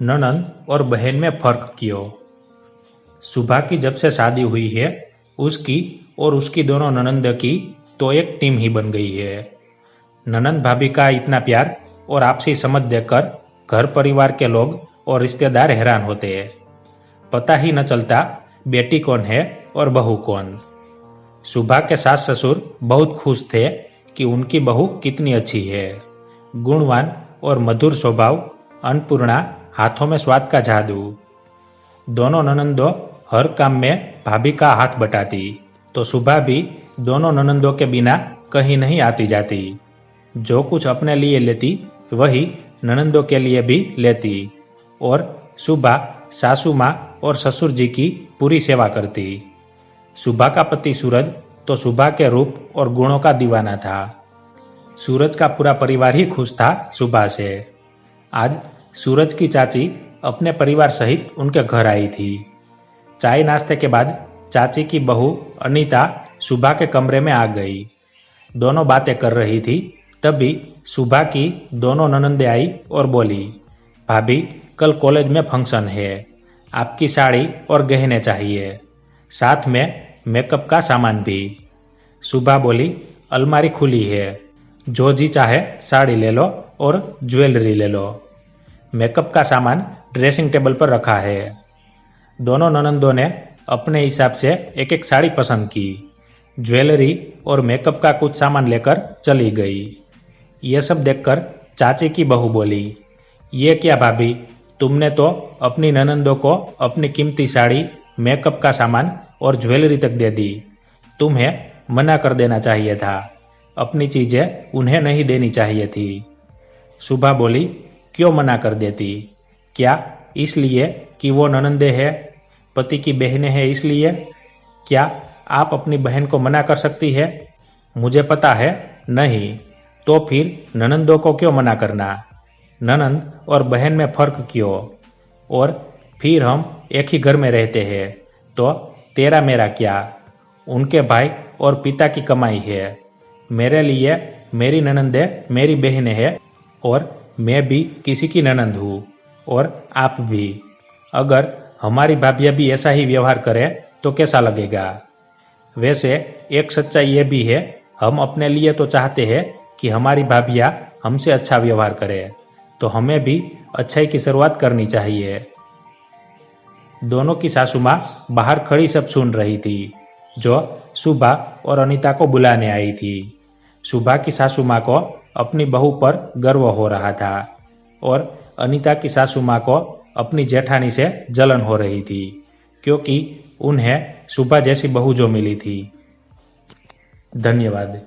ननंद और बहन में फर्क क्यों। सुभा की जब से शादी हुई है, उसकी और उसकी दोनों ननंद की तो एक टीम ही बन गई है। ननंद भाभी का इतना प्यार और आपसी समझ देखकर घर परिवार के लोग और रिश्तेदार हैरान होते हैं। पता ही न चलता बेटी कौन है और बहू कौन। सुभा के सास ससुर बहुत खुश थे कि उनकी बहू कितनी अच्छी है। गुणवान और मधुर स्वभाव, अन्नपूर्णा, हाथों में स्वाद का जादू। दोनों ननंदों हर काम में भाभी का हाथ बटाती, तो सुभा भी दोनों ननंदों के बिना कहीं नहीं आती जाती। जो कुछ अपने लिए लेती वही ननंदों के लिए भी लेती, और सुभा सासू माँ और ससुर जी की पूरी सेवा करती। सुभा का पति सूरज तो सुभा के रूप और गुणों का दीवाना था। सूरज का पूरा परिवार ही खुश था सुभा से। आज सूरज की चाची अपने परिवार सहित उनके घर आई थी। चाय नाश्ते के बाद चाची की बहू अनीता सुभा के कमरे में आ गई। दोनों बातें कर रही थी, तभी सुभा की दोनों ननंदे आई और बोली, भाभी कल कॉलेज में फंक्शन है, आपकी साड़ी और गहने चाहिए, साथ में मेकअप का सामान भी। सुभा बोली, अलमारी खुली है, जो जी चाहे साड़ी ले लो और ज्वेलरी ले लो। मेकअप का सामान ड्रेसिंग टेबल पर रखा है। दोनों ननंदों ने अपने हिसाब से एक एक साड़ी पसंद की। ज्वेलरी और मेकअप का कुछ सामान लेकर चली गई। ये सब देखकर चाची की बहू बोली, ये क्या भाभी, तुमने तो अपनी ननंदों को अपनी कीमती साड़ी, मेकअप का सामान और ज्वेलरी तक दे दी। तुम्हें मना कर देना चाहिए था, अपनी चीजें उन्हें नहीं देनी चाहिए थी। सुभा बोली, क्यों मना कर देती? क्या इसलिए कि वो ननंदे है, पति की बहनें हैं इसलिए? क्या आप अपनी बहन को मना कर सकती है? मुझे पता है नहीं, तो फिर ननंदों को क्यों मना करना? ननंद और बहन में फर्क क्यों? और फिर हम एक ही घर में रहते हैं, तो तेरा मेरा क्या? उनके भाई और पिता की कमाई है। मेरे लिए मेरी ननंदे मेरी बहनें हैं, और मैं भी किसी की ननंद हूँ, और आप भी। अगर हमारी भाभियाँ भी ऐसा ही व्यवहार करें तो कैसा लगेगा? वैसे एक सच्चाई ये भी है, हम अपने लिए तो चाहते हैं कि हमारी भाभियाँ हमसे अच्छा व्यवहार करें, तो हमें भी अच्छाई की शुरुआत करनी चाहिए। दोनों की सासू माँ बाहर खड़ी सब सुन रही थी, जो सुभा और अनीता को बुलाने आई थी। सुभा की सासू माँ को अपनी बहू पर गर्व हो रहा था, और अनीता की सासू माँ को अपनी जेठानी से जलन हो रही थी, क्योंकि उन्हें सुभा जैसी बहू जो मिली थी। धन्यवाद।